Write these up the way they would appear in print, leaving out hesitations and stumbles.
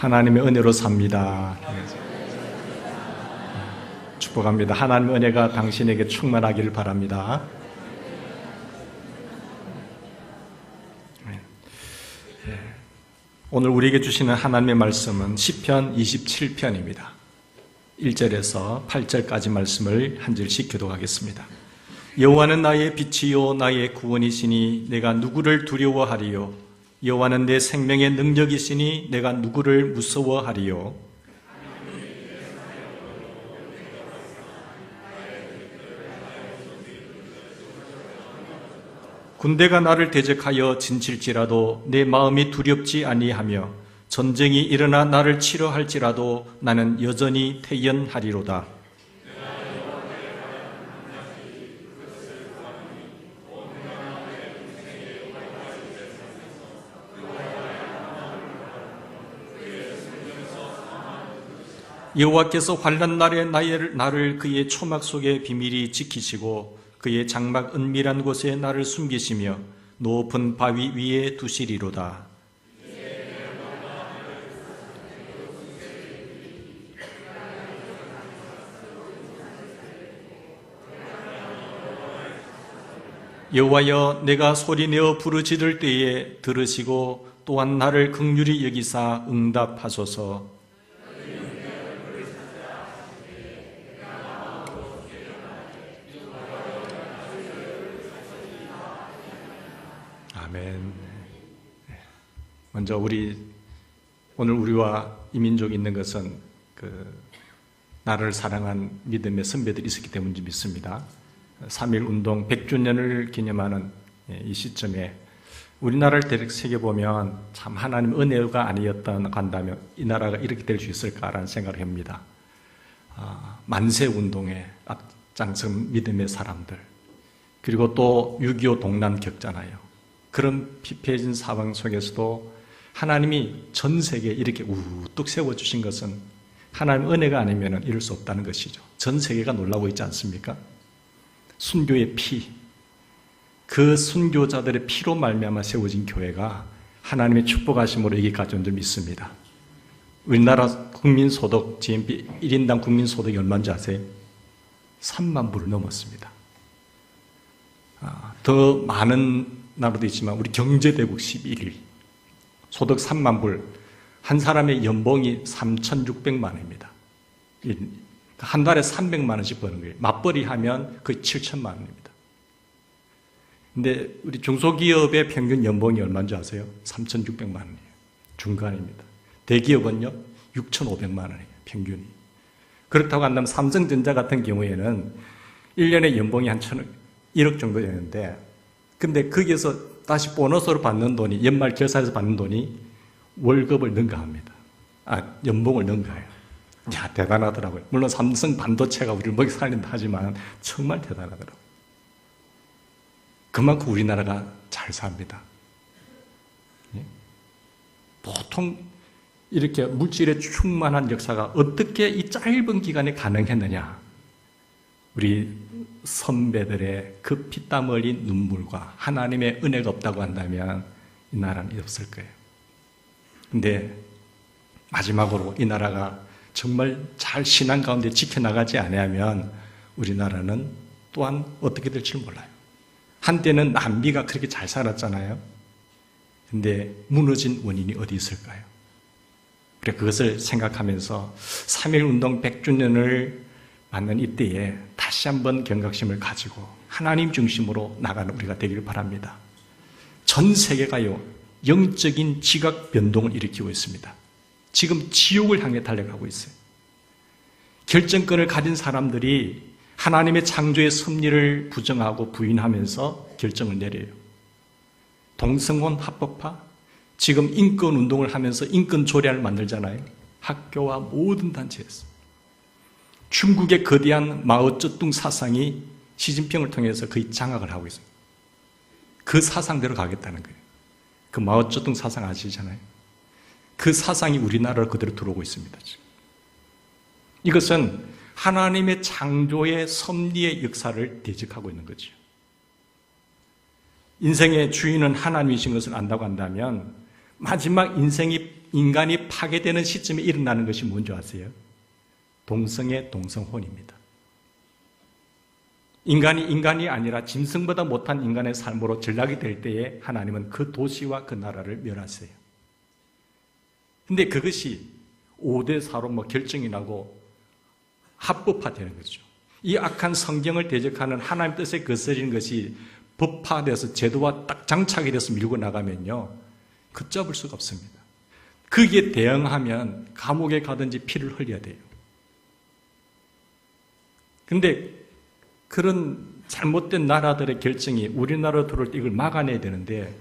하나님의 은혜로 삽니다. 축복합니다. 하나님의 은혜가 당신에게 충만하기를 바랍니다. 오늘 우리에게 주시는 하나님의 말씀은 시편 27편입니다. 1절에서 8절까지 말씀을 한 절씩 교독하겠습니다. 여호와는 나의 빛이요 나의 구원이시니 내가 누구를 두려워하리요. 여호와는 내 생명의 능력이시니 내가 누구를 무서워하리요. 군대가 나를 대적하여 진칠지라도 내 마음이 두렵지 아니하며 전쟁이 일어나 나를 치러할지라도 나는 여전히 태연하리로다. 여호와께서 환난 날에 나를 그의 초막 속에 비밀히 지키시고 그의 장막 은밀한 곳에 나를 숨기시며 높은 바위 위에 두시리로다. 여호와여, 내가 소리내어 부르짖을 때에 들으시고 또한 나를 긍휼히 여기사 응답하소서. 아멘. 먼저 오늘 우리와 이 민족이 있는 것은 나를 사랑한 믿음의 선배들이 있었기 때문인지 믿습니다. 3.1 운동 100주년을 기념하는 이 시점에 우리나라를 되새겨보면 참 하나님 은혜가 아니었던 간다면 이 나라가 이렇게 될 수 있을까라는 생각을 합니다. 만세 운동에 앞장선 믿음의 사람들, 그리고 또 6.25 동란 겪잖아요. 그런 피폐해진 상황 속에서도 하나님이 전 세계에 이렇게 우뚝 세워주신 것은 하나님의 은혜가 아니면 이룰 수 없다는 것이죠. 전 세계가 놀라고 있지 않습니까? 순교의 피, 그 순교자들의 피로 말미암아 세워진 교회가 하나님의 축복하심으로 여기까지 온 줄 믿습니다. 우리나라 국민소득, GNP 1인당 국민소득이 얼마인지 아세요? 3만 불을 넘었습니다. 더 많은 나라도 있지만 우리 경제대국 11위, 소득 3만 불, 한 사람의 연봉이 3,600만 원입니다. 한 달에 300만 원씩 버는 거예요. 맞벌이 하면 거의 7천만 원입니다. 근데 우리 중소기업의 평균 연봉이 얼마인지 아세요? 3,600만 원이에요. 중간입니다. 대기업은요 6,500만 원이에요. 평균이. 그렇다고 한다면 삼성전자 같은 경우에는 1년에 연봉이 한 1억 정도 되는데, 근데 거기에서 다시 보너스로 받는 돈이, 연말 결산에서 받는 돈이 월급을 능가합니다. 연봉을 능가해요. 야, 대단하더라고요. 물론 삼성 반도체가 우리를 먹이 살린다 하지만 정말 대단하더라고요. 그만큼 우리나라가 잘 삽니다. 보통 이렇게 물질에 충만한 역사가 어떻게 이 짧은 기간에 가능했느냐? 우리 선배들의 그 피땀 흘린 눈물과 하나님의 은혜가 없다고 한다면 이 나라는 없을 거예요. 근데 마지막으로 이 나라가 정말 잘 신앙 가운데 지켜나가지 않으면 우리나라는 또한 어떻게 될지 몰라요. 한때는 남미가 그렇게 잘 살았잖아요. 근데 무너진 원인이 어디 있을까요? 그래, 그것을 생각하면서 3.1 운동 100주년을 맞는 이때에 다시 한번 경각심을 가지고 하나님 중심으로 나가는 우리가 되기를 바랍니다. 전 세계가요, 영적인 지각 변동을 일으키고 있습니다. 지금 지옥을 향해 달려가고 있어요. 결정권을 가진 사람들이 하나님의 창조의 섭리를 부정하고 부인하면서 결정을 내려요. 동성혼 합법화, 지금 인권 운동을 하면서 인권 조례를 만들잖아요. 학교와 모든 단체에서. 중국의 거대한 마오쩌둥 사상이 시진핑을 통해서 거의 장악을 하고 있습니다. 그 사상대로 가겠다는 거예요. 그 마오쩌둥 사상 아시잖아요. 그 사상이 우리나라로 그대로 들어오고 있습니다. 지금. 이것은 하나님의 창조의 섭리의 역사를 대적하고 있는 거죠. 인생의 주인은 하나님이신 것을 안다고 한다면 마지막 인생이 인간이 파괴되는 시점에 일어나는 것이 뭔지 아세요? 동성애, 동성혼입니다. 인간이 아니라 짐승보다 못한 인간의 삶으로 전락이 될 때에 하나님은 그 도시와 그 나라를 멸하세요. 근데 그것이 5대4로 결정이 나고 합법화되는 거죠. 이 악한 성경을 대적하는 하나님 뜻에 거스리는 것이 법화돼서 제도와 딱 장착이 돼서 밀고 나가면요, 걷잡을 수가 없습니다. 거기에 대응하면 감옥에 가든지 피를 흘려야 돼요. 근데 그런 잘못된 나라들의 결정이 우리나라로 들어올 때 이걸 막아내야 되는데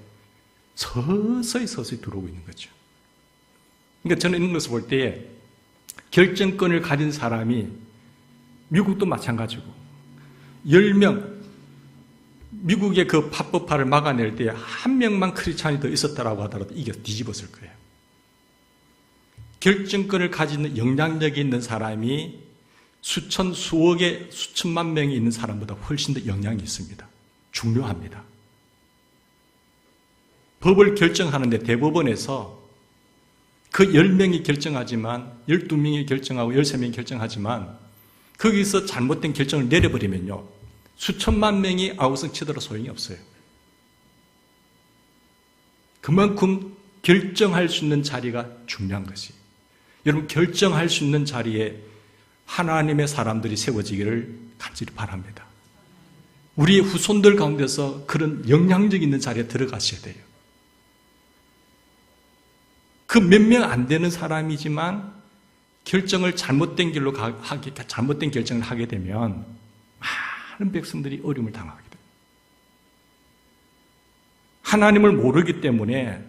서서히 들어오고 있는 거죠. 그러니까 저는 이런 것을 볼 때 결정권을 가진 사람이 미국도 마찬가지고 10명 미국의 그 합법화를 막아낼 때 한 명만 크리스찬이 더 있었다라고 하더라도 이게 뒤집었을 거예요. 결정권을 가지는 영향력이 있는 사람이 수천, 수억의, 수천만 명이 있는 사람보다 훨씬 더 영향이 있습니다. 중요합니다. 법을 결정하는데 대법원에서 그 10명이 결정하지만 12명이 결정하고 13명이 결정하지만 거기서 잘못된 결정을 내려버리면요, 수천만 명이 아우성 치더라도 소용이 없어요. 그만큼 결정할 수 있는 자리가 중요한 것이, 여러분, 결정할 수 있는 자리에 하나님의 사람들이 세워지기를 간절히 바랍니다. 우리의 후손들 가운데서 그런 영향력 있는 자리에 들어가셔야 돼요. 그 몇 명 안 되는 사람이지만 결정을 잘못된 길로 잘못된 결정을 하게 되면 많은 백성들이 어려움을 당하게 돼요. 하나님을 모르기 때문에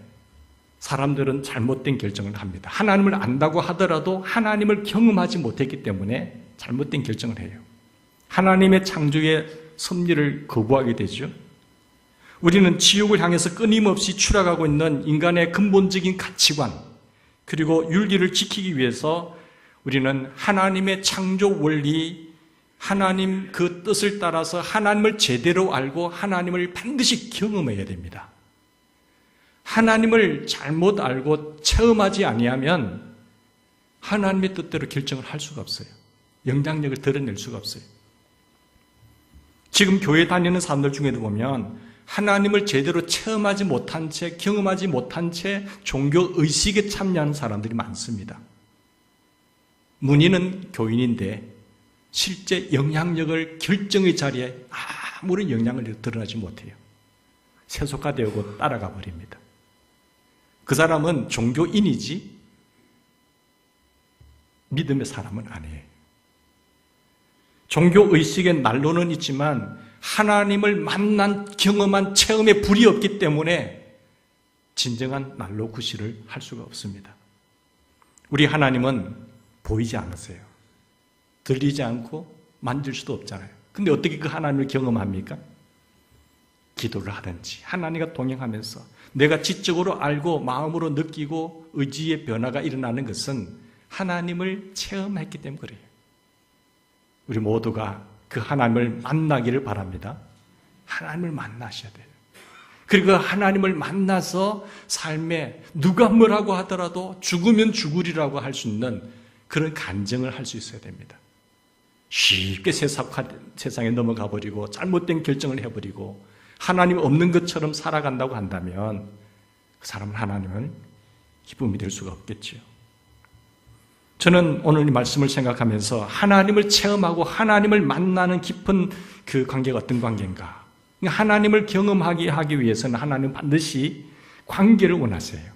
사람들은 잘못된 결정을 합니다. 하나님을 안다고 하더라도 하나님을 경험하지 못했기 때문에 잘못된 결정을 해요. 하나님의 창조의 섭리를 거부하게 되죠. 우리는 지옥을 향해서 끊임없이 추락하고 있는 인간의 근본적인 가치관, 그리고 윤리를 지키기 위해서 우리는 하나님의 창조 원리, 하나님 그 뜻을 따라서 하나님을 제대로 알고 하나님을 반드시 경험해야 됩니다. 하나님을 잘못 알고 체험하지 아니하면 하나님의 뜻대로 결정을 할 수가 없어요. 영향력을 드러낼 수가 없어요. 지금 교회 다니는 사람들 중에도 보면 하나님을 제대로 체험하지 못한 채, 경험하지 못한 채 종교 의식에 참여하는 사람들이 많습니다. 문의는 교인인데 실제 영향력을 결정의 자리에 아무런 영향을 드러나지 못해요. 세속화되고 따라가 버립니다. 그 사람은 종교인이지 믿음의 사람은 아니에요. 종교의식의 난로는 있지만 하나님을 만난 경험한 체험에 불이 없기 때문에 진정한 난로 구실을 할 수가 없습니다. 우리 하나님은 보이지 않으세요. 들리지 않고 만질 수도 없잖아요. 근데 어떻게 그 하나님을 경험합니까? 기도를 하든지 하나님과 동행하면서 내가 지적으로 알고 마음으로 느끼고 의지의 변화가 일어나는 것은 하나님을 체험했기 때문에 그래요. 우리 모두가 그 하나님을 만나기를 바랍니다. 하나님을 만나셔야 돼요. 그리고 하나님을 만나서 삶에 누가 뭐라고 하더라도 죽으면 죽으리라고 할 수 있는 그런 간증을 할 수 있어야 됩니다. 쉽게 세상에 넘어가 버리고 잘못된 결정을 해버리고 하나님 없는 것처럼 살아간다고 한다면 그 사람은 하나님은 기쁨이 될 수가 없겠죠. 저는 오늘 이 말씀을 생각하면서 하나님을 체험하고 하나님을 만나는 깊은 그 관계가 어떤 관계인가? 하나님을 경험하게 하기 위해서는 하나님은 반드시 관계를 원하세요.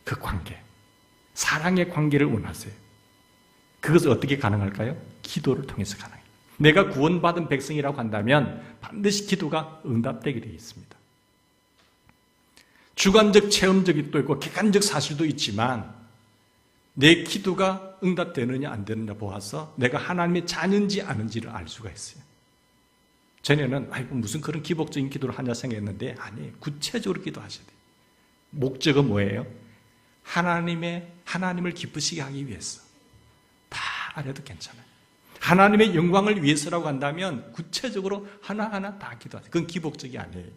그 관계, 사랑의 관계를 원하세요. 그것을 어떻게 가능할까요? 기도를 통해서 가능해요. 내가 구원받은 백성이라고 한다면 반드시 기도가 응답되게 되어 있습니다. 주관적 체험적이 또 있고 객관적 사실도 있지만 내 기도가 응답되느냐 안 되느냐 보아서 내가 하나님의 자녀인지 아닌지를 알 수가 있어요. 전에는 무슨 그런 기복적인 기도를 하냐 생각했는데 아니에요. 구체적으로 기도하셔야 돼요. 목적은 뭐예요? 하나님을 기쁘시게 하기 위해서. 다 안 해도 괜찮아요. 하나님의 영광을 위해서라고 한다면 구체적으로 하나하나 다 기도하세요. 그건 기복적이 아니에요.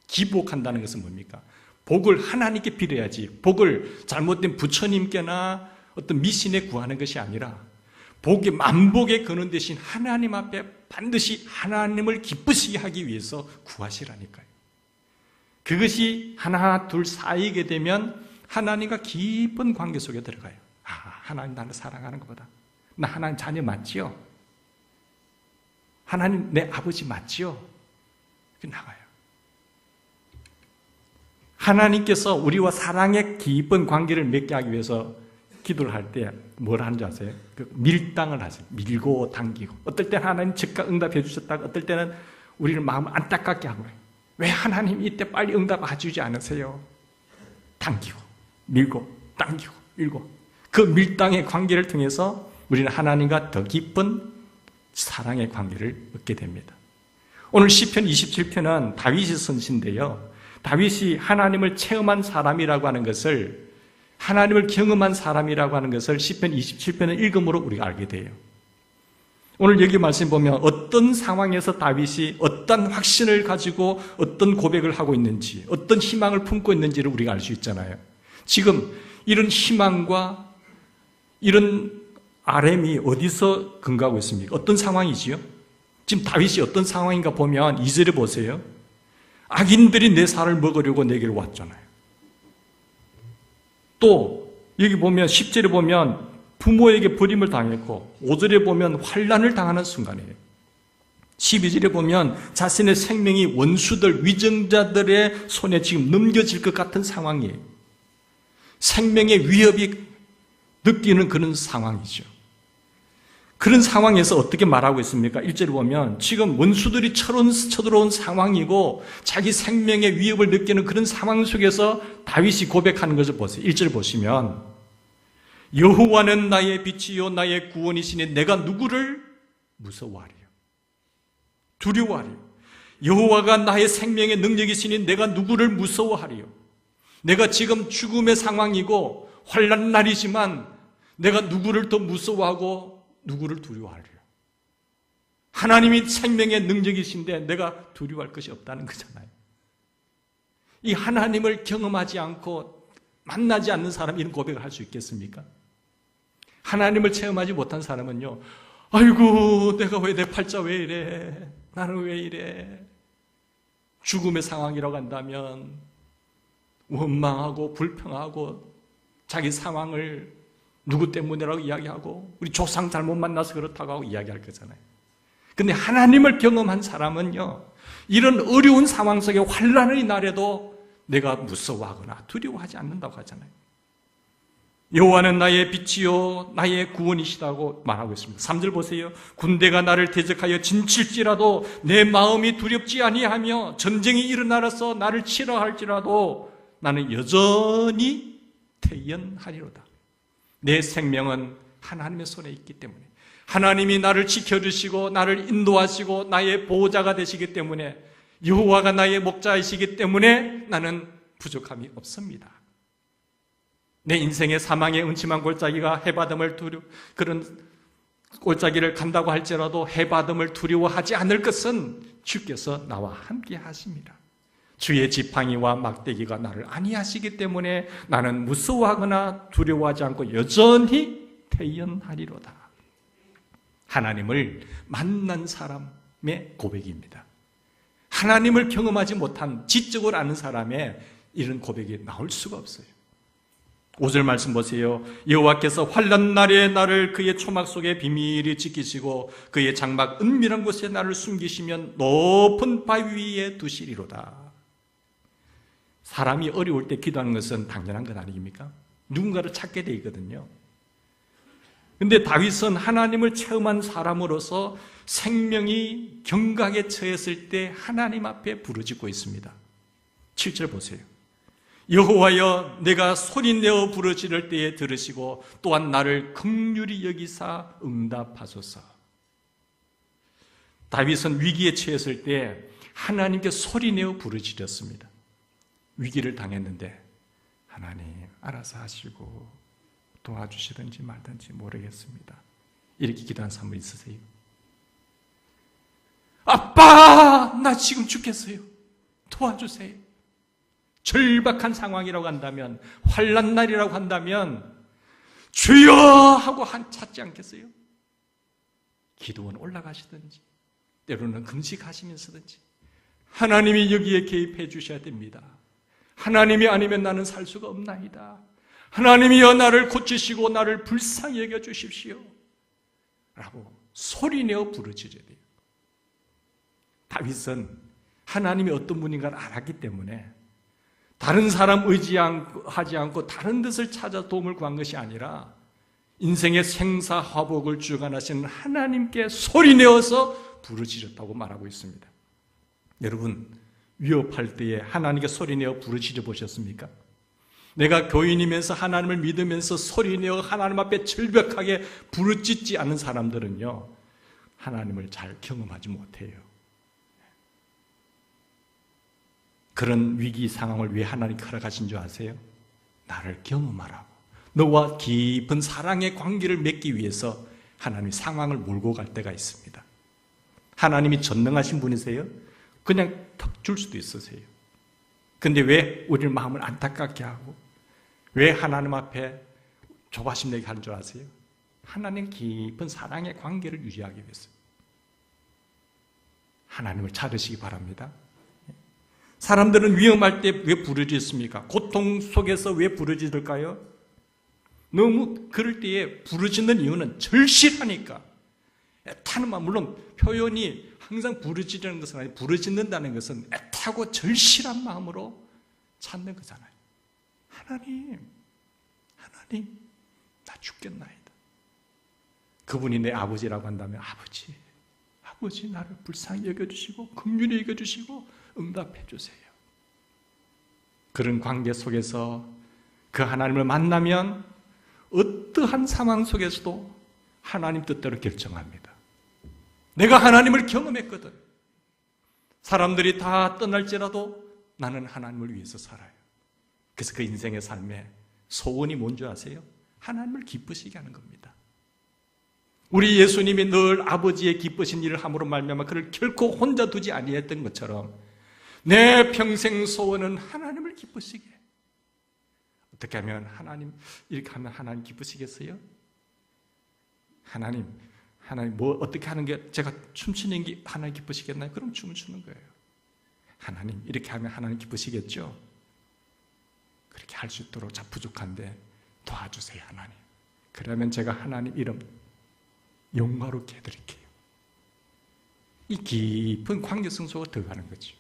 기복한다는 것은 뭡니까? 복을 하나님께 빌어야지. 복을 잘못된 부처님께나 어떤 미신에 구하는 것이 아니라 복의 만복의 근원 대신 하나님 앞에 반드시 하나님을 기쁘시게 하기 위해서 구하시라니까요. 그것이 하나 둘 쌓이게 되면 하나님과 깊은 관계 속에 들어가요. 아, 하나님 나를 사랑하는 것보다 나 하나님 자녀 맞지요? 하나님 내 아버지 맞지요? 이렇게 나가요. 하나님께서 우리와 사랑의 깊은 관계를 맺게 하기 위해서 기도를 할 때 뭘 하는지 아세요? 그 밀당을 하세요. 밀고 당기고. 어떨 때는 하나님 즉각 응답해 주셨다가 어떨 때는 우리를 마음 안타깝게 하고 왜 하나님 이때 빨리 응답해 주지 않으세요? 당기고 밀고 당기고 밀고 그 밀당의 관계를 통해서 우리는 하나님과 더 깊은 사랑의 관계를 얻게 됩니다. 오늘 시편 27편은 다윗이 쓴 시인데요. 다윗이 하나님을 체험한 사람이라고 하는 것을 하나님을 경험한 사람이라고 하는 것을 시편 27편을 읽음으로 우리가 알게 돼요. 오늘 여기 말씀 보면 어떤 상황에서 다윗이 어떤 확신을 가지고 어떤 고백을 하고 있는지 어떤 희망을 품고 있는지를 우리가 알 수 있잖아요. 지금 이런 희망과 이런 RM이 어디서 근거하고 있습니까? 어떤 상황이지요? 지금 다윗이 어떤 상황인가 보면 2절에 보세요. 악인들이 내 살을 먹으려고 내게로 왔잖아요. 또 여기 보면 10절에 보면 부모에게 버림을 당했고 5절에 보면 환난을 당하는 순간이에요. 12절에 보면 자신의 생명이 원수들, 위정자들의 손에 지금 넘겨질 것 같은 상황이에요. 생명의 위협이 느끼는 그런 상황이죠. 그런 상황에서 어떻게 말하고 있습니까? 1절에 보면 지금 원수들이 쳐들어온 상황이고 자기 생명의 위협을 느끼는 그런 상황 속에서 다윗이 고백하는 것을 보세요. 1절 보시면 여호와는 나의 빛이요 나의 구원이시니 내가 누구를 무서워하리요 두려워하리요 여호와가 나의 생명의 능력이시니 내가 누구를 무서워하리요 내가 지금 죽음의 상황이고 환난 날이지만 내가 누구를 더 무서워하고 누구를 두려워하리요? 하나님이 생명의 능력이신데 내가 두려워할 것이 없다는 거잖아요. 이 하나님을 경험하지 않고 만나지 않는 사람이 이런 고백을 할 수 있겠습니까? 하나님을 체험하지 못한 사람은요, 아이고 내가 왜 내 팔자 왜 이래? 나는 왜 이래? 죽음의 상황이라고 한다면 원망하고 불평하고 자기 상황을 누구 때문이라고 이야기하고 우리 조상 잘못 만나서 그렇다고 하고 이야기할 거잖아요. 근데 하나님을 경험한 사람은요, 이런 어려운 상황 속에 환난의 날에도 내가 무서워하거나 두려워하지 않는다고 하잖아요. 여호와는 나의 빛이요 나의 구원이시다고 말하고 있습니다. 3절 보세요. 군대가 나를 대적하여 진칠지라도 내 마음이 두렵지 아니하며 전쟁이 일어나서 나를 치러 할지라도 나는 여전히 태연하리로다. 내 생명은 하나님의 손에 있기 때문에 하나님이 나를 지켜주시고 나를 인도하시고 나의 보호자가 되시기 때문에 여호와가 나의 목자이시기 때문에 나는 부족함이 없습니다. 내 인생의 사망의 음침한 골짜기가 그런 골짜기를 간다고 할지라도 해바듬을 두려워하지 않을 것은 주께서 나와 함께 하십니다. 주의 지팡이와 막대기가 나를 안위하시기 때문에 나는 무서워하거나 두려워하지 않고 여전히 태연하리로다. 하나님을 만난 사람의 고백입니다. 하나님을 경험하지 못한 지적으로 아는 사람의 이런 고백이 나올 수가 없어요. 5절 말씀 보세요. 여호와께서 환난 날에 나를 그의 초막 속에 비밀히 지키시고 그의 장막 은밀한 곳에 나를 숨기시면 높은 바위 위에 두시리로다. 사람이 어려울 때 기도하는 것은 당연한 것 아닙니까? 누군가를 찾게 돼 있거든요. 그런데 다윗은 하나님을 체험한 사람으로서 생명이 경각에 처했을 때 하나님 앞에 부르짖고 있습니다. 7절 보세요. 여호와여 내가 소리내어 부르짖을 때에 들으시고 또한 나를 긍휼히 여기사 응답하소서. 다윗은 위기에 처했을 때 하나님께 소리내어 부르짖었습니다. 위기를 당했는데 하나님 알아서 하시고 도와주시든지 말든지 모르겠습니다. 이렇게 기도한 사람 있으세요? 아빠 나 지금 죽겠어요. 도와주세요. 절박한 상황이라고 한다면, 환난 날이라고 한다면 주여 하고 찾지 않겠어요? 기도원 올라가시든지 때로는 금식하시면서든지 하나님이 여기에 개입해 주셔야 됩니다. 하나님이 아니면 나는 살 수가 없나이다. 하나님이여 나를 고치시고 나를 불쌍히 여겨 주십시오 라고 소리내어 부르짖어야 돼요. 다윗은 하나님이 어떤 분인가를 알았기 때문에 다른 사람 의지하지 않고 다른 데를 찾아 도움을 구한 것이 아니라 인생의 생사화복을 주관하시는 하나님께 소리내어서 부르짖었다고 말하고 있습니다. 여러분, 위협할 때에 하나님께 소리내어 부르짖어 보셨습니까? 내가 교인이면서 하나님을 믿으면서 소리내어 하나님 앞에 절벽하게 부르짖지 않는 사람들은요, 하나님을 잘 경험하지 못해요. 그런 위기 상황을 왜 하나님이 허락하신 줄 아세요? 나를 경험하라고, 너와 깊은 사랑의 관계를 맺기 위해서 하나님이 상황을 몰고 갈 때가 있습니다. 하나님이 전능하신 분이세요? 그냥 턱 줄 수도 있으세요. 근데 왜 우리는 마음을 안타깝게 하고 왜 하나님 앞에 조바심 내게 하는 줄 아세요? 하나님 깊은 사랑의 관계를 유지하기 위해서. 하나님을 찾으시기 바랍니다. 사람들은 위험할 때 왜 부르짖습니까? 고통 속에서 왜 부르짖을까요? 너무 그럴 때에 부르짖는 이유는 절실하니까. 애타는 마음, 물론 표현이 항상 부르짖는 것은 아니고 부르짖는다는 것은 애타고 절실한 마음으로 찾는 거잖아요. 하나님, 나 죽겠나이다. 그분이 내 아버지라고 한다면 아버지 나를 불쌍히 여겨주시고 긍휼히 여겨주시고 응답해 주세요. 그런 관계 속에서 그 하나님을 만나면 어떠한 상황 속에서도 하나님 뜻대로 결정합니다. 내가 하나님을 경험했거든. 사람들이 다 떠날지라도 나는 하나님을 위해서 살아요. 그래서 그 인생의 삶에 소원이 뭔지 아세요? 하나님을 기쁘시게 하는 겁니다. 우리 예수님이 늘 아버지의 기쁘신 일을 함으로 말미암아 그를 결코 혼자 두지 아니했던 것처럼 내 평생 소원은 하나님을 기쁘시게. 어떻게 하면 이렇게 하면 하나님 기쁘시겠어요? 하나님 뭐 어떻게 하는 게 제가 춤추는 게 하나님 기쁘시겠나요? 그럼 춤을 추는 거예요. 하나님 이렇게 하면 하나님 기쁘시겠죠? 그렇게 할 수 있도록 자 부족한데 도와주세요 하나님. 그러면 제가 하나님 이름 영광롭게 해드릴게요. 이 깊은 관계성 속으로 들어가는 거죠.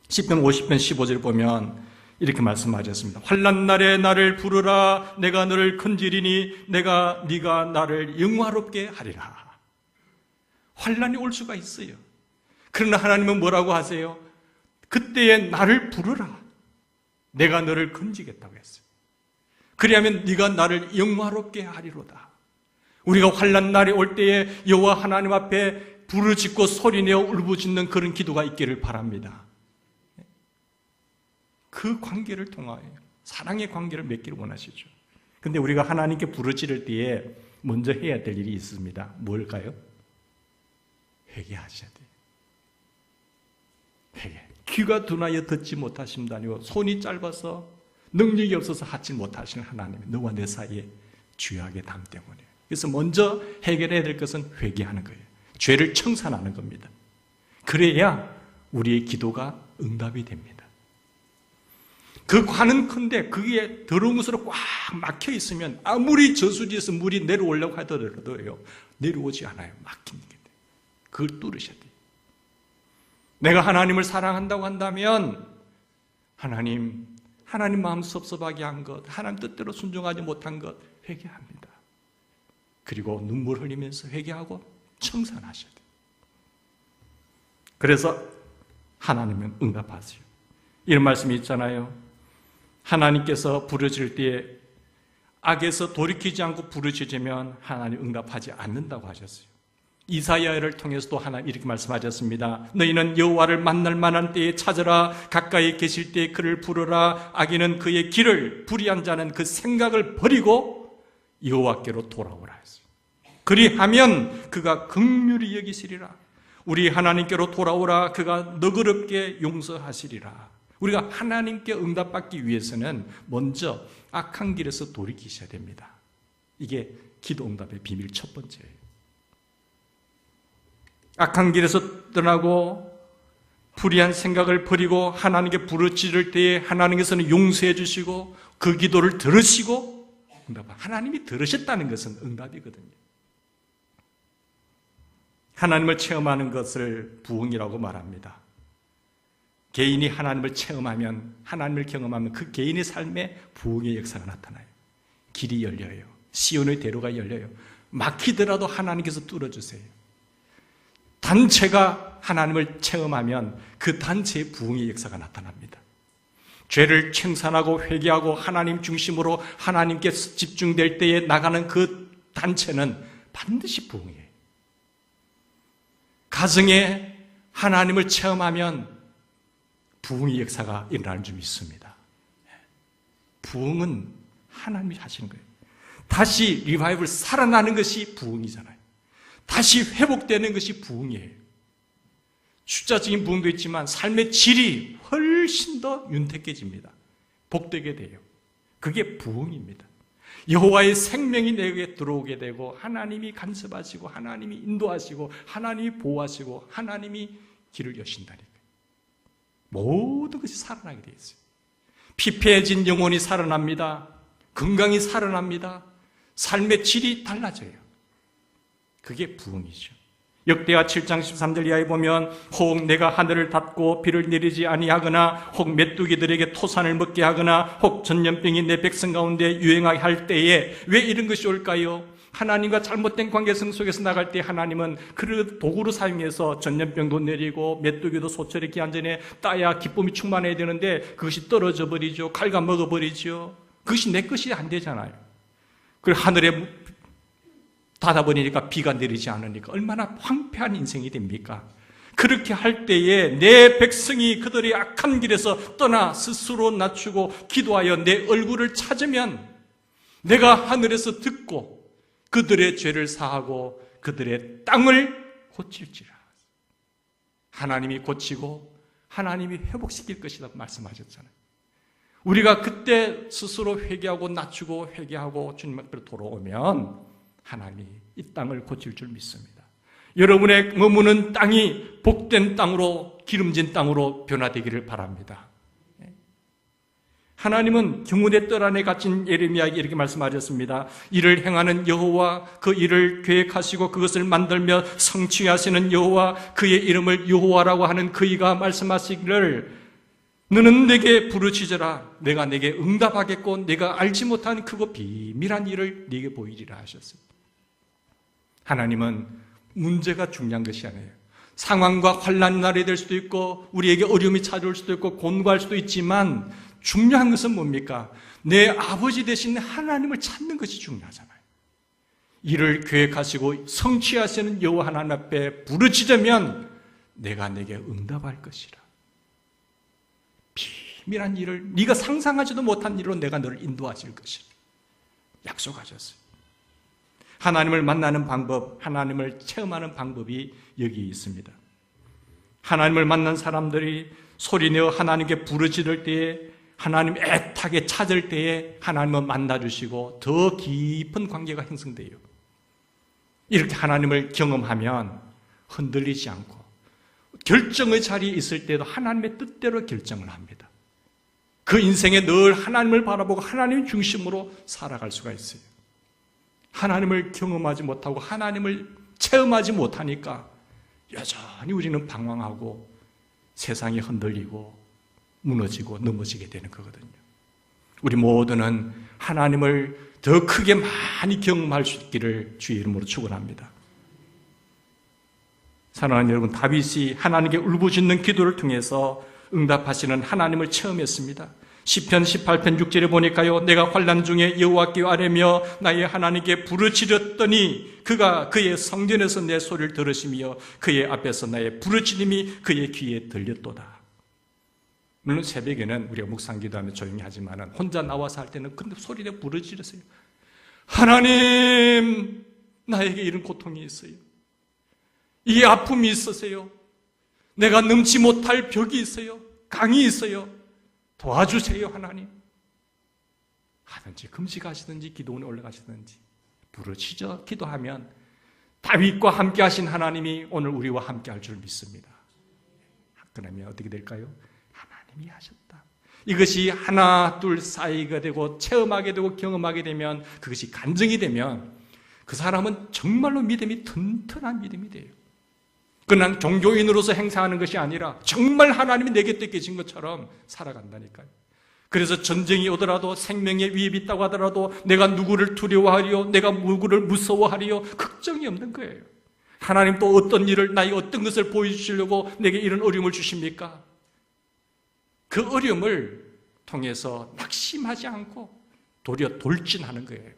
시편 50편 15절 보면 이렇게 말씀하셨습니다. 환난 날에 나를 부르라. 내가 너를 건지리니 네가 나를 영화롭게 하리라. 환난이 올 수가 있어요. 그러나 하나님은 뭐라고 하세요? 그때에 나를 부르라. 내가 너를 건지겠다고 했어요. 그리하면 네가 나를 영화롭게 하리로다. 우리가 환난 날이 올 때에 여호와 하나님 앞에 부르짖고 소리내어 울부짖는 그런 기도가 있기를 바랍니다. 그 관계를 통하여 사랑의 관계를 맺기를 원하시죠. 그런데 우리가 하나님께 부르짖을 때에 먼저 해야 될 일이 있습니다. 뭘까요? 회개하셔야 돼요. 회개. 귀가 둔하여 듣지 못하심도 아니고 손이 짧아서 능력이 없어서 하지 못하시는 하나님, 너와 내 사이에 죄악의 담 때문에. 그래서 먼저 해결해야 될 것은 회개하는 거예요. 죄를 청산하는 겁니다. 그래야 우리의 기도가 응답이 됩니다. 그 관은 큰데 그게 더러운 것으로 꽉 막혀 있으면 아무리 저수지에서 물이 내려오려고 하더라도요, 내려오지 않아요. 막힌 게. 그걸 뚫으셔야 돼요. 내가 하나님을 사랑한다고 한다면 하나님 마음 섭섭하게 한 것, 하나님 뜻대로 순종하지 못한 것 회개합니다. 그리고 눈물 흘리면서 회개하고 청산하셔야 돼요. 그래서 하나님은 응답하세요. 이런 말씀이 있잖아요. 하나님께서 부르짖을 때에 악에서 돌이키지 않고 부르짖으면 하나님 응답하지 않는다고 하셨어요. 이사야를 통해서도 하나님 이렇게 말씀하셨습니다. 너희는 여호와를 만날 만한 때에 찾으라. 가까이 계실 때에 그를 부르라. 악인은 그의 길을, 불의한 자는 그 생각을 버리고 여호와께로 돌아오라 했어요. 그리하면 그가 긍휼히 여기시리라. 우리 하나님께로 돌아오라. 그가 너그럽게 용서하시리라. 우리가 하나님께 응답받기 위해서는 먼저 악한 길에서 돌이키셔야 됩니다. 이게 기도 응답의 비밀 첫 번째예요. 악한 길에서 떠나고 불의한 생각을 버리고 하나님께 부르짖을 때에 하나님께서는 용서해 주시고 그 기도를 들으시고 하나님이 들으셨다는 것은 응답이거든요. 하나님을 체험하는 것을 부흥이라고 말합니다. 개인이 하나님을 체험하면, 하나님을 경험하면 그 개인의 삶에 부흥의 역사가 나타나요. 길이 열려요. 시온의 대로가 열려요. 막히더라도 하나님께서 뚫어주세요. 단체가 하나님을 체험하면 그 단체의 부흥의 역사가 나타납니다. 죄를 청산하고 회개하고 하나님 중심으로 하나님께 집중될 때에 나가는 그 단체는 반드시 부흥이에요. 가정에 하나님을 체험하면 부흥의 역사가 일어나는 줄 믿습니다. 부흥은 하나님이 하시는 거예요. 다시 리바이벌 살아나는 것이 부흥이잖아요. 다시 회복되는 것이 부흥이에요. 숫자적인 부흥도 있지만 삶의 질이 훨씬 더 윤택해집니다. 복되게 돼요. 그게 부흥입니다. 여호와의 생명이 내게 들어오게 되고 하나님이 간섭하시고 하나님이 인도하시고 하나님이 보호하시고 하나님이 길을 여신다니까요. 모든 것이 살아나게 되어 있어요. 피폐해진 영혼이 살아납니다. 건강이 살아납니다. 삶의 질이 달라져요. 그게 부흥이죠. 역대하 7장 13절 이하에 보면 혹 내가 하늘을 닫고 비를 내리지 아니하거나 혹 메뚜기들에게 토산을 먹게 하거나 혹 전염병이 내 백성 가운데 유행하게 할 때에 왜 이런 것이 올까요? 하나님과 잘못된 관계성 속에서 나갈 때 하나님은 그를 도구로 사용해서 전염병도 내리고 메뚜기도 소철에 기한 전에 따야 기쁨이 충만해야 되는데 그것이 떨어져 버리죠. 칼과 먹어버리죠. 그것이 내 것이 안 되잖아요. 그리고 하늘에 닫아버리니까 비가 내리지 않으니까 얼마나 황폐한 인생이 됩니까? 그렇게 할 때에 내 백성이 그들의 악한 길에서 떠나 스스로 낮추고 기도하여 내 얼굴을 찾으면 내가 하늘에서 듣고 그들의 죄를 사하고 그들의 땅을 고칠지라. 하나님이 고치고 하나님이 회복시킬 것이라고 말씀하셨잖아요. 우리가 그때 스스로 회개하고 낮추고 회개하고 주님 앞으로 돌아오면 하나님이 이 땅을 고칠 줄 믿습니다. 여러분의 머무는 땅이 복된 땅으로 기름진 땅으로 변화되기를 바랍니다. 하나님은 경운의 뜰 안에 갇힌 예레미야에게 이렇게 말씀하셨습니다. 이를 행하는 여호와, 그 일을 계획하시고 그것을 만들며 성취하시는 여호와, 그의 이름을 여호와라고 하는 그이가 말씀하시기를 너는 내게 부르짖어라. 내가 내게 응답하겠고 내가 알지 못한 크고 비밀한 일을 네게 보이리라 하셨습니다. 하나님은 문제가 중요한 것이 아니에요. 상황과 환난이 날이 될 수도 있고 우리에게 어려움이 찾아올 수도 있고 곤고할 수도 있지만 중요한 것은 뭡니까? 내 아버지 되신 하나님을 찾는 것이 중요하잖아요. 이를 계획하시고 성취하시는 여호와 하나님 앞에 부르짖으면 내가 내게 응답할 것이라. 비밀한 일을 네가 상상하지도 못한 일로 내가 너를 인도하실 것이라 약속하셨어요. 하나님을 만나는 방법, 하나님을 체험하는 방법이 여기 있습니다. 하나님을 만난 사람들이 소리내어 하나님께 부르짖을 때에 하나님 애타게 찾을 때에 하나님을 만나주시고 더 깊은 관계가 형성돼요. 이렇게 하나님을 경험하면 흔들리지 않고 결정의 자리에 있을 때도 하나님의 뜻대로 결정을 합니다. 그 인생에 늘 하나님을 바라보고 하나님 중심으로 살아갈 수가 있어요. 하나님을 경험하지 못하고 하나님을 체험하지 못하니까 여전히 우리는 방황하고 세상에 흔들리고 무너지고 넘어지게 되는 거거든요. 우리 모두는 하나님을 더 크게 많이 경험할 수 있기를 주의 이름으로 축원합니다. 사랑하는 여러분, 다윗이 하나님께 울부짖는 기도를 통해서 응답하시는 하나님을 체험했습니다. 시편 18편 6절에 보니까요, 내가 환난 중에 여호와께 아뢰며 나의 하나님께 부르짖었더니 그가 그의 성전에서 내 소리를 들으시며 그의 앞에서 나의 부르짖음이 그의 귀에 들렸도다. 물론 새벽에는 우리가 묵상 기도하며 조용히 하지만 혼자 나와서 할 때는 근데 소리내 부르짖으세요. 하나님, 나에게 이런 고통이 있어요. 이 아픔이 있으세요. 내가 넘지 못할 벽이 있어요. 강이 있어요. 도와주세요 하나님. 하든지 금식하시든지 기도원에 올라가시든지 부르짖어 기도하면 다윗과 함께 하신 하나님이 오늘 우리와 함께 할 줄 믿습니다. 그러면 어떻게 될까요? 하나님이 하셨다. 이것이 하나 둘 사이가 되고 체험하게 되고 경험하게 되면, 그것이 간증이 되면 그 사람은 정말로 믿음이 튼튼한 믿음이 돼요. 그냥 종교인으로서 행사하는 것이 아니라 정말 하나님이 내 곁에 계신 것처럼 살아간다니까요. 그래서 전쟁이 오더라도, 생명의 위협이 있다고 하더라도 내가 누구를 두려워하리요, 내가 누구를 무서워하리요, 걱정이 없는 거예요. 하나님 또 어떤 일을, 나에게 어떤 것을 보여주시려고 내게 이런 어려움을 주십니까? 그 어려움을 통해서 낙심하지 않고 도리어 돌진하는 거예요.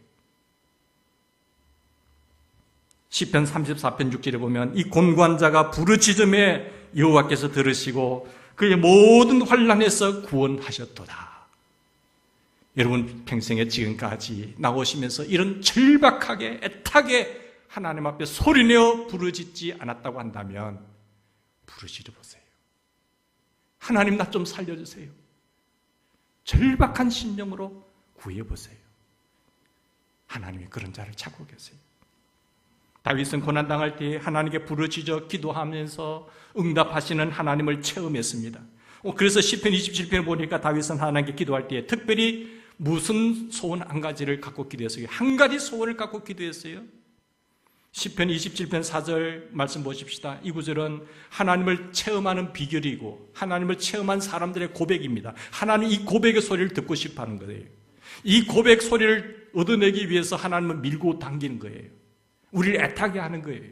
시편 34편 6절에 보면 이 곤고한 자가 부르짖음에 여호와께서 들으시고 그의 모든 환난에서 구원하셨도다. 여러분 평생에 지금까지 나오시면서 이런 절박하게 애타게 하나님 앞에 소리내어 부르짖지 않았다고 한다면 부르짖어 보세요. 하나님 나 좀 살려주세요. 절박한 심령으로 구해보세요. 하나님이 그런 자를 찾고 계세요. 다윗은 고난당할 때 하나님께 부르짖어 기도하면서 응답하시는 하나님을 체험했습니다. 그래서 시편 27편에 보니까 다윗은 하나님께 기도할 때 특별히 무슨 소원 한 가지를 갖고 기도했어요? 한 가지 소원을 갖고 기도했어요. 시편 27편 4절 말씀 보십시다. 이 구절은 하나님을 체험하는 비결이고 하나님을 체험한 사람들의 고백입니다. 하나님 이 고백의 소리를 듣고 싶어 하는 거예요. 이 고백 소리를 얻어내기 위해서 하나님을 밀고 당기는 거예요. 우리를 애타게 하는 거예요.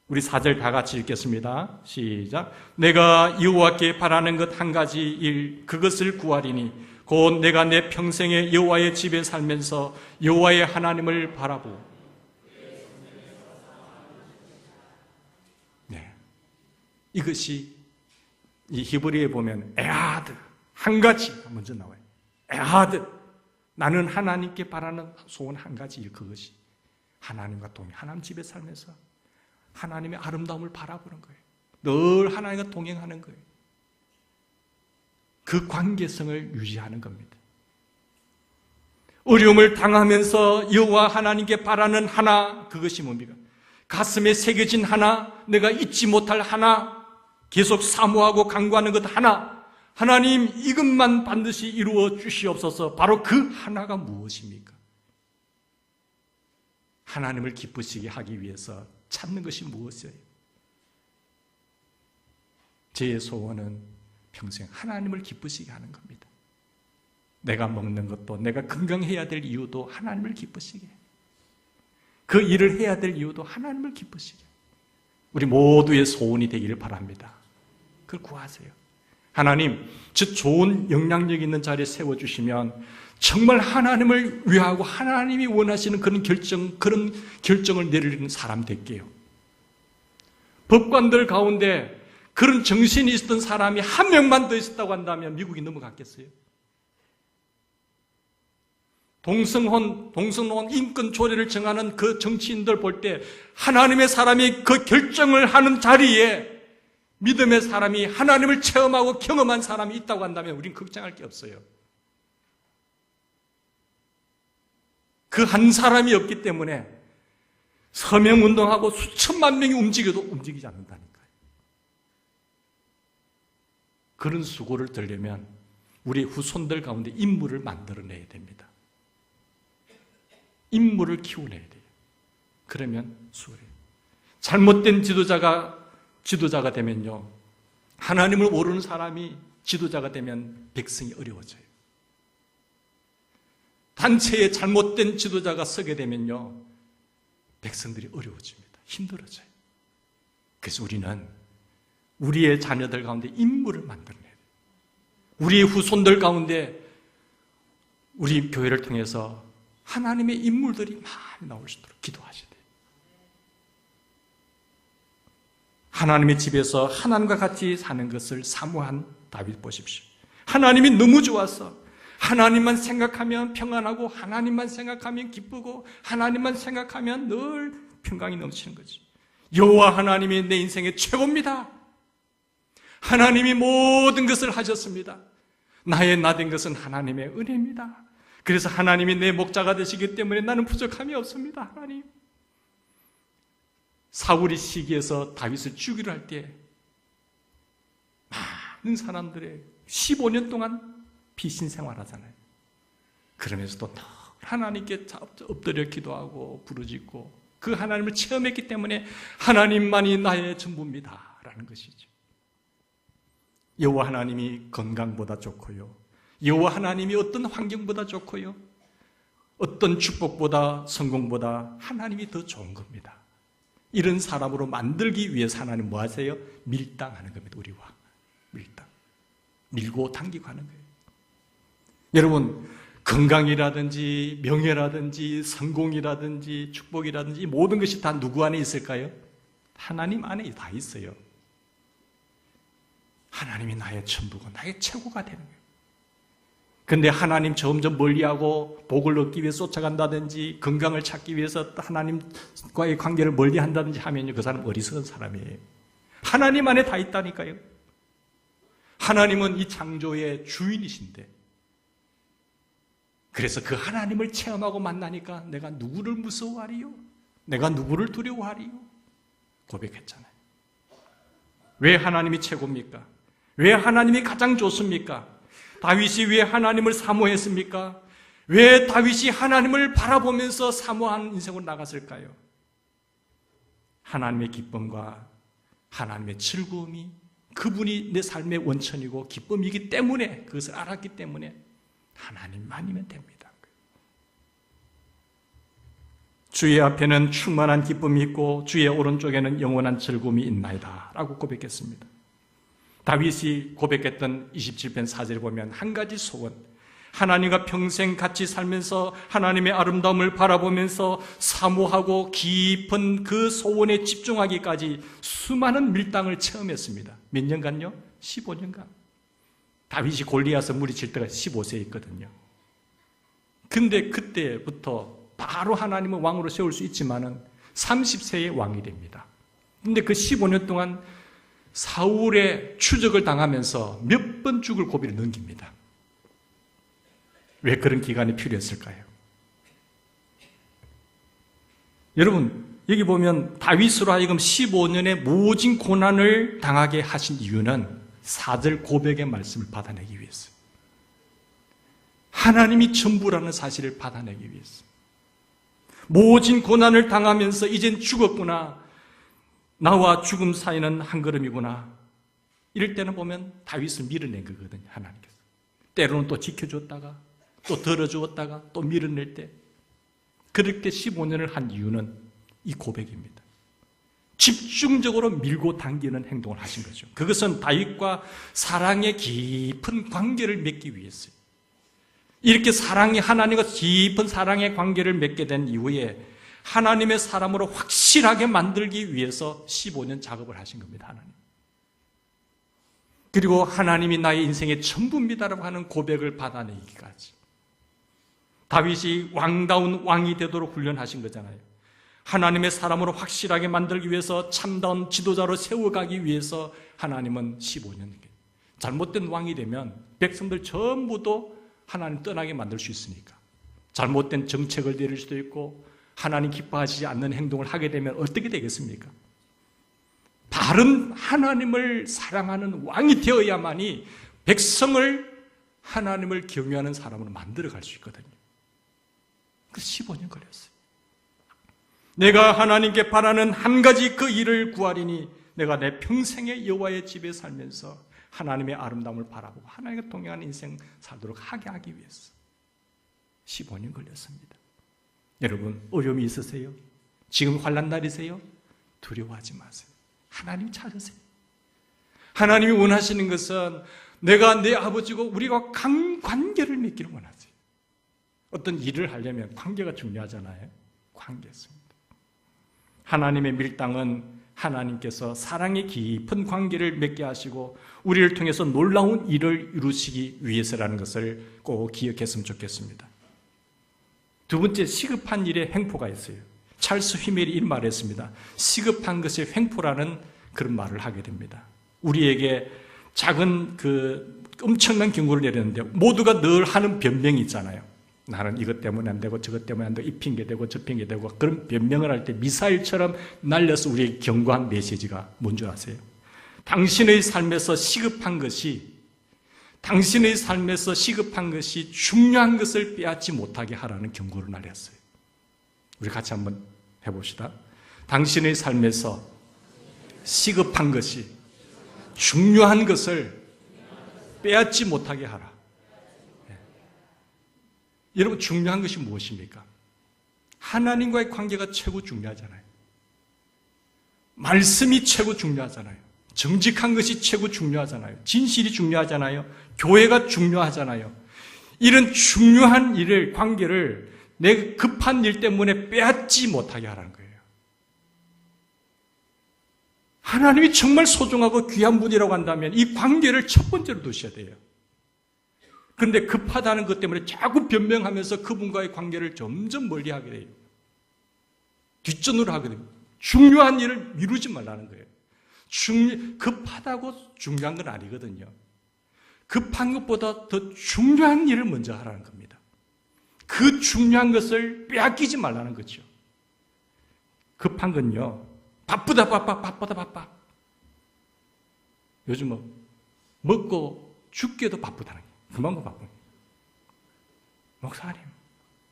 우리 4절 다 같이 읽겠습니다. 시작. 내가 여호와께 바라는 것 한 가지 일, 그것을 구하리니 곧 내가 내 평생에 여호와의 집에 살면서 여호와의 하나님을 바라보고. 네, 이것이 이 히브리에 보면 에하드 한 가지 먼저 나와요. 에하드, 나는 하나님께 바라는 소원 한 가지 일, 그것이 하나님과 동행, 하나님 집에 살면서 하나님의 아름다움을 바라보는 거예요. 늘 하나님과 동행하는 거예요. 그 관계성을 유지하는 겁니다. 어려움을 당하면서 여호와 하나님께 바라는 하나, 그것이 뭡니까? 가슴에 새겨진 하나, 내가 잊지 못할 하나, 계속 사모하고 간구하는 것 하나, 하나님 이것만 반드시 이루어 주시옵소서. 바로 그 하나가 무엇입니까? 하나님을 기쁘시게 하기 위해서 찾는 것이 무엇이에요? 제 소원은 평생 하나님을 기쁘시게 하는 겁니다. 내가 먹는 것도, 내가 건강해야 될 이유도 하나님을 기쁘시게, 그 일을 해야 될 이유도 하나님을 기쁘시게, 우리 모두의 소원이 되기를 바랍니다. 그걸 구하세요. 하나님, 저 좋은 영향력 있는 자리에 세워주시면 정말 하나님을 위하고 하나님이 원하시는 그런 결정을 내리는 사람 될게요. 법관들 가운데 그런 정신이 있었던 사람이 한 명만 더 있었다고 한다면 미국이 넘어갔겠어요? 동성혼 인권 조례를 정하는 그 정치인들 볼 때 하나님의 사람이 그 결정을 하는 자리에 믿음의 사람이, 하나님을 체험하고 경험한 사람이 있다고 한다면 우리는 걱정할 게 없어요. 그 한 사람이 없기 때문에 서명운동하고 수천만 명이 움직여도 움직이지 않는다니까요. 그런 수고를 들려면 우리 후손들 가운데 인물을 만들어내야 됩니다. 인물을 키워내야 돼요. 그러면 수월해요. 잘못된 지도자가 되면요, 하나님을 모르는 사람이 지도자가 되면 백성이 어려워져요. 단체에 잘못된 지도자가 서게 되면요, 백성들이 어려워집니다. 힘들어져요. 그래서 우리는 우리의 자녀들 가운데 인물을 만들어내야 돼요. 우리의 후손들 가운데 우리 교회를 통해서 하나님의 인물들이 많이 나올 수 있도록 기도하셔야 돼요. 하나님의 집에서 하나님과 같이 사는 것을 사모한 다윗 보십시오. 하나님이 너무 좋아서 하나님만 생각하면 평안하고, 하나님만 생각하면 기쁘고, 하나님만 생각하면 늘 평강이 넘치는 거지. 여호와 하나님이 내 인생의 최고입니다. 하나님이 모든 것을 하셨습니다. 나의 나 된 것은 하나님의 은혜입니다. 그래서 하나님이 내 목자가 되시기 때문에 나는 부족함이 없습니다. 하나님. 사울이 시기에서 다윗을 죽이려 할 때 많은 사람들의 15년 동안 피신 생활하잖아요. 그러면서도 늘 하나님께 엎드려 기도하고 부르짖고 그 하나님을 체험했기 때문에 하나님만이 나의 전부입니다 라는 것이죠. 여호와 하나님이 건강보다 좋고요, 여호와 하나님이 어떤 환경보다 좋고요, 어떤 축복보다 성공보다 하나님이 더 좋은 겁니다. 이런 사람으로 만들기 위해서 하나님 뭐 하세요? 밀당하는 겁니다. 우리와 밀당, 밀고 당기고 하는 거예요. 여러분, 건강이라든지 명예라든지 성공이라든지 축복이라든지 모든 것이 다 누구 안에 있을까요? 하나님 안에 다 있어요. 하나님이 나의 전부고 나의 최고가 되는 거예요. 그런데 하나님 점점 멀리하고 복을 얻기 위해서 쫓아간다든지 건강을 찾기 위해서 하나님과의 관계를 멀리한다든지 하면요, 그 사람은 어리석은 사람이에요. 하나님 안에 다 있다니까요. 하나님은 이 창조의 주인이신데, 그래서 그 하나님을 체험하고 만나니까 내가 누구를 무서워하리요? 내가 누구를 두려워하리요? 고백했잖아요. 왜 하나님이 최고입니까? 왜 하나님이 가장 좋습니까? 다윗이 왜 하나님을 사모했습니까? 왜 다윗이 하나님을 바라보면서 사모한 인생으로 나갔을까요? 하나님의 기쁨과 하나님의 즐거움이 그분이 내 삶의 원천이고 기쁨이기 때문에, 그것을 알았기 때문에 하나님만이면 됩니다. 주의 앞에는 충만한 기쁨이 있고 주의 오른쪽에는 영원한 즐거움이 있나이다 라고 고백했습니다. 다윗이 고백했던 27편 4절을 보면 한 가지 소원, 하나님과 평생 같이 살면서 하나님의 아름다움을 바라보면서 사모하고 깊은 그 소원에 집중하기까지 수많은 밀당을 체험했습니다. 몇 년간요? 15년간. 다윗이 골리앗을 무리칠 때가 15세였거든요. 근데 그때부터 바로 하나님은 왕으로 세울 수 있지만은 30세의 왕이 됩니다. 근데 그 15년 동안 사울의 추적을 당하면서 몇 번 죽을 고비를 넘깁니다. 왜 그런 기간이 필요했을까요? 여러분, 여기 보면 다윗으로 하여금 15년의 모진 고난을 당하게 하신 이유는 4절 고백의 말씀을 받아내기 위해서, 하나님이 전부라는 사실을 받아내기 위해서, 모진 고난을 당하면서 이젠 죽었구나, 나와 죽음 사이는 한 걸음이구나, 이럴 때는 보면 다윗을 밀어낸 거거든요. 하나님께서 때로는 또 지켜줬다가 또 들어주었다가 또 밀어낼 때, 그렇게 15년을 한 이유는 이 고백입니다. 집중적으로 밀고 당기는 행동을 하신 거죠. 그것은 다윗과 사랑의 깊은 관계를 맺기 위해서요. 이렇게 하나님과 깊은 사랑의 관계를 맺게 된 이후에 하나님의 사람으로 확실하게 만들기 위해서 15년 작업을 하신 겁니다. 하나님. 그리고 하나님이 나의 인생의 전부입니다라고 하는 고백을 받아내기까지, 다윗이 왕다운 왕이 되도록 훈련하신 거잖아요. 하나님의 사람으로 확실하게 만들기 위해서, 참다운 지도자로 세워가기 위해서 하나님은 15년, 잘못된 왕이 되면 백성들 전부도 하나님 떠나게 만들 수 있으니까, 잘못된 정책을 내릴 수도 있고 하나님 기뻐하시지 않는 행동을 하게 되면 어떻게 되겠습니까? 바른 하나님을 사랑하는 왕이 되어야만이 백성을 하나님을 경외하는 사람으로 만들어갈 수 있거든요. 그래서 15년 걸렸어요. 내가 하나님께 바라는 한 가지 그 일을 구하리니 내가 내 평생의 여호와의 집에 살면서 하나님의 아름다움을 바라보고 하나님과 동행하는 인생 살도록 하기 위해서 15년 걸렸습니다. 여러분, 어려움이 있으세요? 지금 환난 날이세요? 두려워하지 마세요. 하나님 찾으세요. 하나님이 원하시는 것은 내가 내 아버지고 우리가 관계를 맺기를 원하세요. 어떤 일을 하려면 관계가 중요하잖아요. 관계였습니다. 하나님의 밀당은 하나님께서 사랑의 깊은 관계를 맺게 하시고 우리를 통해서 놀라운 일을 이루시기 위해서라는 것을 꼭 기억했으면 좋겠습니다. 두 번째, 시급한 일에 횡포가 있어요. 찰스 휘멜이 이런 말을 했습니다. 시급한 것이 횡포라는 그런 말을 하게 됩니다. 우리에게 작은 엄청난 경고를 내렸는데 모두가 늘 하는 변명이 있잖아요. 나는 이것 때문에 안 되고 저것 때문에 안 되고 이 핑계 대고 저 핑계 대고 그런 변명을 할 때 미사일처럼 날려서 우리에게 경고한 메시지가 뭔 줄 아세요? 당신의 삶에서 시급한 것이 중요한 것을 빼앗지 못하게 하라는 경고를 날렸어요. 우리 같이 한번 해봅시다. 당신의 삶에서 시급한 것이 중요한 것을 빼앗지 못하게 하라. 여러분, 중요한 것이 무엇입니까? 하나님과의 관계가 최고 중요하잖아요. 말씀이 최고 중요하잖아요. 정직한 것이 최고 중요하잖아요. 진실이 중요하잖아요. 교회가 중요하잖아요. 이런 중요한 일을, 관계를 내 급한 일 때문에 빼앗지 못하게 하라는 거예요. 하나님이 정말 소중하고 귀한 분이라고 한다면 이 관계를 첫 번째로 두셔야 돼요. 그런데 급하다는 것 때문에 자꾸 변명하면서 그분과의 관계를 점점 멀리하게 돼요. 뒷전으로 하게 됩니다. 중요한 일을 미루지 말라는 거예요. 급하다고 중요한 건 아니거든요. 급한 것보다 더 중요한 일을 먼저 하라는 겁니다. 그 중요한 것을 빼앗기지 말라는 거죠. 급한 건요, 바쁘다 바빠. 요즘 먹고 죽기에도 바쁘다는 거예요. 그만큼 바쁜. 목사님,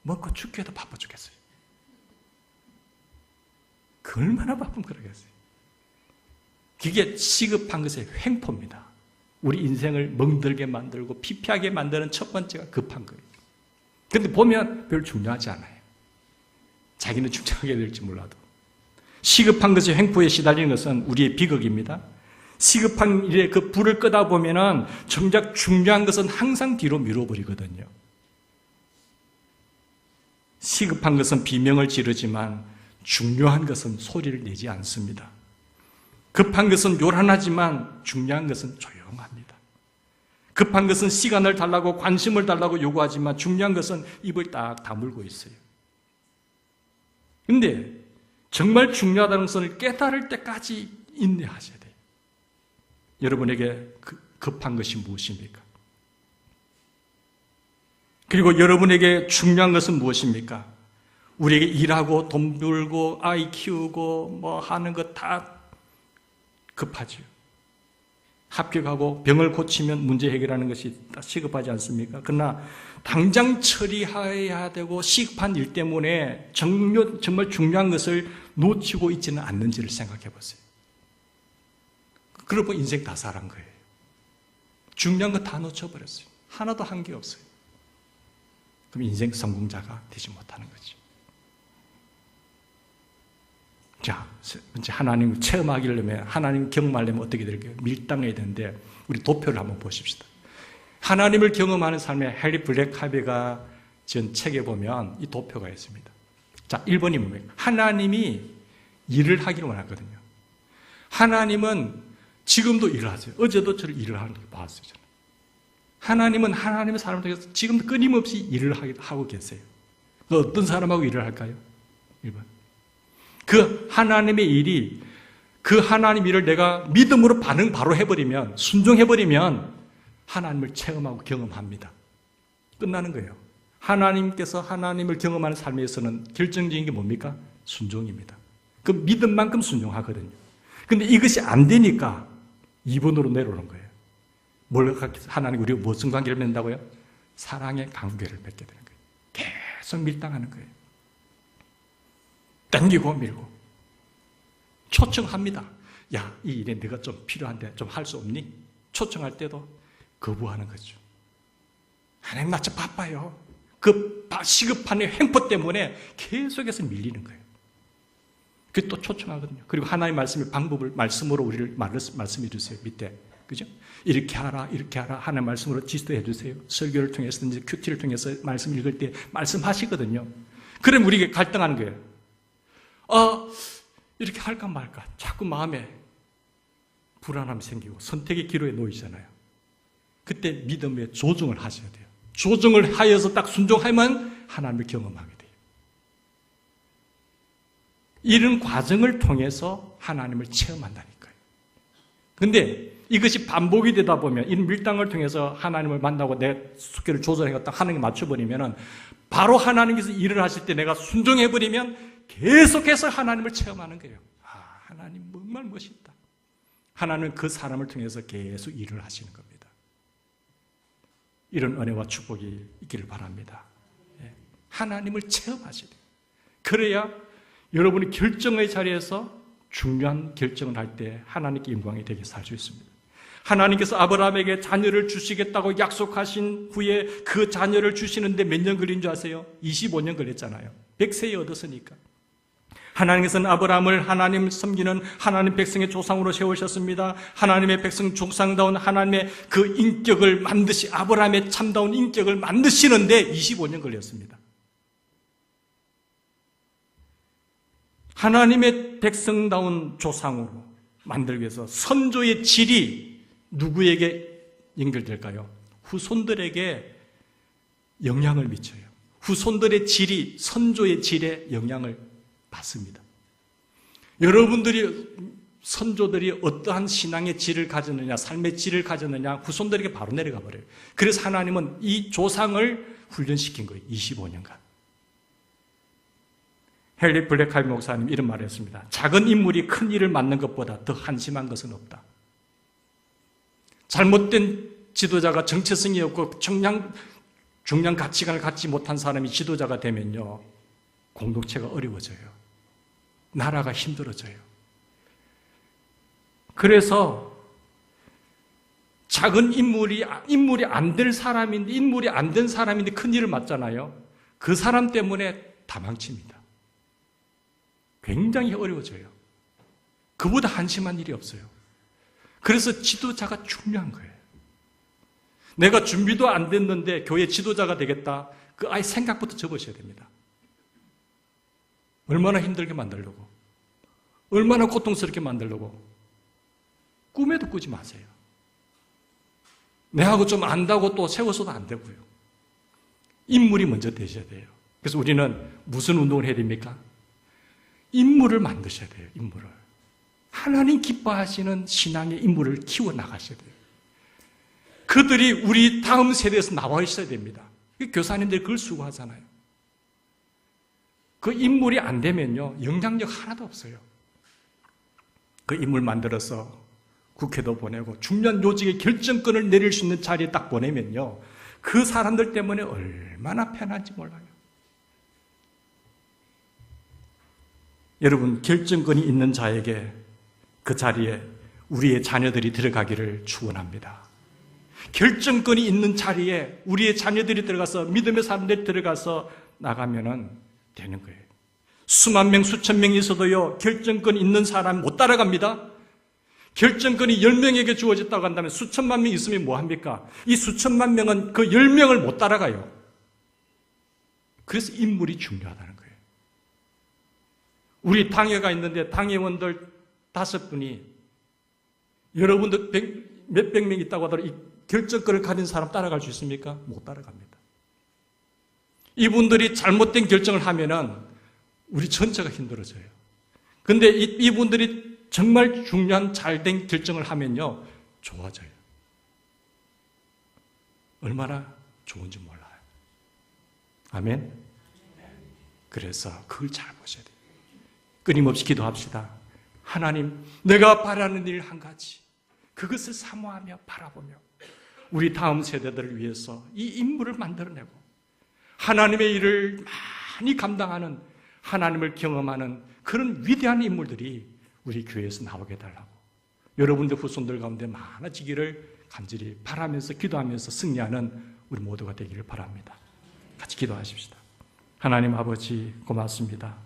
먹고 죽기에도 바빠 죽겠어요. 그 얼마나 바쁜 거라겠어요. 그게 시급한 것의 횡포입니다. 우리 인생을 멍들게 만들고 피폐하게 만드는 첫 번째가 급한 거예요. 그런데 보면 별로 중요하지 않아요. 자기는 중요하게 될지 몰라도. 시급한 것의 횡포에 시달리는 것은 우리의 비극입니다. 시급한 일에 그 불을 끄다 보면은 정작 중요한 것은 항상 뒤로 미뤄버리거든요. 시급한 것은 비명을 지르지만 중요한 것은 소리를 내지 않습니다. 급한 것은 요란하지만 중요한 것은 조용합니다. 급한 것은 시간을 달라고 관심을 달라고 요구하지만 중요한 것은 입을 딱 다물고 있어요. 그런데 정말 중요하다는 것을 깨달을 때까지 인내하셔야 돼요. 여러분에게 급한 것이 무엇입니까? 그리고 여러분에게 중요한 것은 무엇입니까? 우리에게 일하고 돈 벌고 아이 키우고 뭐 하는 것 다 급하죠. 합격하고 병을 고치면 문제 해결하는 것이 시급하지 않습니까? 그러나 당장 처리해야 되고 시급한 일 때문에 정말 중요한 것을 놓치고 있지는 않는지를 생각해 보세요. 그러고 인생 다 살한 거예요. 중요한 거 다 놓쳐버렸어요. 하나도 한 게 없어요. 그럼 인생 성공자가 되지 못하는 거죠. 자, 이제 하나님을 체험하려면, 하나님을 경험하려면 어떻게 될까요? 밀당해야 되는데, 우리 도표를 한번 보십시다. 하나님을 경험하는 삶의 해리 블랙하베가 지은 책에 보면 이 도표가 있습니다. 자, 1번이 뭡니까? 하나님이 일을 하기를 원하거든요. 하나님은 지금도 일을 하세요. 어제도 저를 일을 하는 걸 봤어요. 저는. 하나님은 하나님의 사람을 통해서 지금도 끊임없이 일을 하고 계세요. 어떤 사람하고 일을 할까요? 1번. 그 하나님의 일이, 그 하나님 일을 내가 믿음으로 반응 바로 해버리면, 순종해버리면 하나님을 체험하고 경험합니다. 끝나는 거예요. 하나님께서 하나님을 경험하는 삶에서는 결정적인 게 뭡니까? 순종입니다. 그 믿음만큼 순종하거든요. 근데 이것이 안 되니까 2번으로 내려오는 거예요. 하나님 우리가 무슨 관계를 맺는다고요? 사랑의 관계를 맺게 되는 거예요. 계속 밀당하는 거예요. 당기고 밀고 초청합니다. 야, 이 일에 네가 좀 필요한데 좀 할 수 없니? 초청할 때도 거부하는 거죠. 하나님 나 좀 바빠요. 그 시급한 횡포 때문에 계속해서 밀리는 거예요. 그게 또 초청하거든요. 그리고 하나님의 말씀의 방법을 말씀으로 우리를 말씀해 주세요. 밑에. 그죠? 이렇게 하라, 이렇게 하라. 하나님의 말씀으로 지도해 주세요. 설교를 통해서든지 큐티를 통해서 말씀 읽을 때 말씀하시거든요. 그럼 우리에게 갈등하는 거예요. 이렇게 할까 말까. 자꾸 마음에 불안함이 생기고 선택의 기로에 놓이잖아요. 그때 믿음의 조정을 하셔야 돼요. 조정을 하여서 딱 순종하면 하나님을 경험하게 돼요. 이런 과정을 통해서 하나님을 체험한다니까요. 그런데 이것이 반복이 되다 보면 이 밀당을 통해서 하나님을 만나고 내 숙회를 조절해갖다 하나님께 맞춰버리면 바로 하나님께서 일을 하실 때 내가 순종해버리면 계속해서 하나님을 체험하는 거예요. 하나님 정말 멋있다. 하나님은 그 사람을 통해서 계속 일을 하시는 겁니다. 이런 은혜와 축복이 있기를 바랍니다. 하나님을 체험하셔야 돼요. 그래야 여러분이 결정의 자리에서 중요한 결정을 할 때 하나님께 영광이 되게 살 수 있습니다. 하나님께서 아브라함에게 자녀를 주시겠다고 약속하신 후에 그 자녀를 주시는데 몇 년 걸린 줄 아세요? 25년 걸렸잖아요. 100세에 얻었으니까. 하나님께서는 아브라함을 하나님을 섬기는 하나님 백성의 조상으로 세우셨습니다. 하나님의 백성 조상다운 하나님의 그 인격을 아브라함의 참다운 인격을 만드시는데 25년 걸렸습니다. 하나님의 백성다운 조상으로 만들기 위해서 선조의 질이 누구에게 연결될까요? 후손들에게 영향을 미쳐요. 후손들의 질이 선조의 질에 영향을 받습니다. 여러분들이 선조들이 어떠한 신앙의 질을 가졌느냐, 삶의 질을 가졌느냐 후손들에게 바로 내려가 버려요. 그래서 하나님은 이 조상을 훈련시킨 거예요. 25년간. 헨리 블랙하임 목사님 이런 말을 했습니다. 작은 인물이 큰 일을 맡는 것보다 더 한심한 것은 없다. 잘못된 지도자가 정체성이 없고 중요한 가치관을 갖지 못한 사람이 지도자가 되면요, 공동체가 어려워져요. 나라가 힘들어져요. 그래서 작은 인물이 안 될 사람인데, 인물이 안 된 사람인데 큰 일을 맡잖아요. 그 사람 때문에 다 망칩니다. 굉장히 어려워져요. 그보다 한심한 일이 없어요. 그래서 지도자가 중요한 거예요. 내가 준비도 안 됐는데 교회 지도자가 되겠다. 그 아예 생각부터 접으셔야 됩니다. 얼마나 힘들게 만들려고, 얼마나 고통스럽게 만들려고. 꿈에도 꾸지 마세요. 내하고 좀 안다고 또 세워서도 안 되고요. 인물이 먼저 되셔야 돼요. 그래서 우리는 무슨 운동을 해야 됩니까? 인물을 만드셔야 돼요. 인물을. 하나님 기뻐하시는 신앙의 인물을 키워나가셔야 돼요. 그들이 우리 다음 세대에서 나와 있어야 됩니다. 교사님들이 그걸 수고하잖아요. 그 인물이 안 되면요, 영향력 하나도 없어요. 그 인물 만들어서 국회도 보내고 중요한 요직의 결정권을 내릴 수 있는 자리에 딱 보내면요, 그 사람들 때문에 얼마나 편한지 몰라요. 여러분, 결정권이 있는 자에게 그 자리에 우리의 자녀들이 들어가기를 축원합니다. 결정권이 있는 자리에 우리의 자녀들이 들어가서, 믿음의 사람들이 들어가서 나가면은 되는 거예요. 수만 명, 수천 명이 있어도요, 결정권 있는 사람 못 따라갑니다. 결정권이 10명에게 주어졌다고 한다면 수천만 명 있으면 뭐 합니까? 이 수천만 명은 그 10명을 못 따라가요. 그래서 인물이 중요하다는 거예요. 우리 당회가 있는데 당회원들 5분이 여러분들 몇백 명 있다고 하더라도 이 결정권을 가진 사람 따라갈 수 있습니까? 못 따라갑니다. 이분들이 잘못된 결정을 하면은 우리 전체가 힘들어져요. 근데 이분들이 정말 중요한 잘된 결정을 하면요, 좋아져요. 얼마나 좋은지 몰라요. 아멘? 그래서 그걸 잘 보셔야 돼요. 끊임없이 기도합시다. 하나님, 내가 바라는 일 한 가지, 그것을 사모하며 바라보며 우리 다음 세대들을 위해서 이 인물을 만들어내고 하나님의 일을 많이 감당하는, 하나님을 경험하는 그런 위대한 인물들이 우리 교회에서 나오게 해달라고, 여러분들 후손들 가운데 많아지기를 간절히 바라면서 기도하면서 승리하는 우리 모두가 되기를 바랍니다. 같이 기도하십시다. 하나님 아버지, 고맙습니다.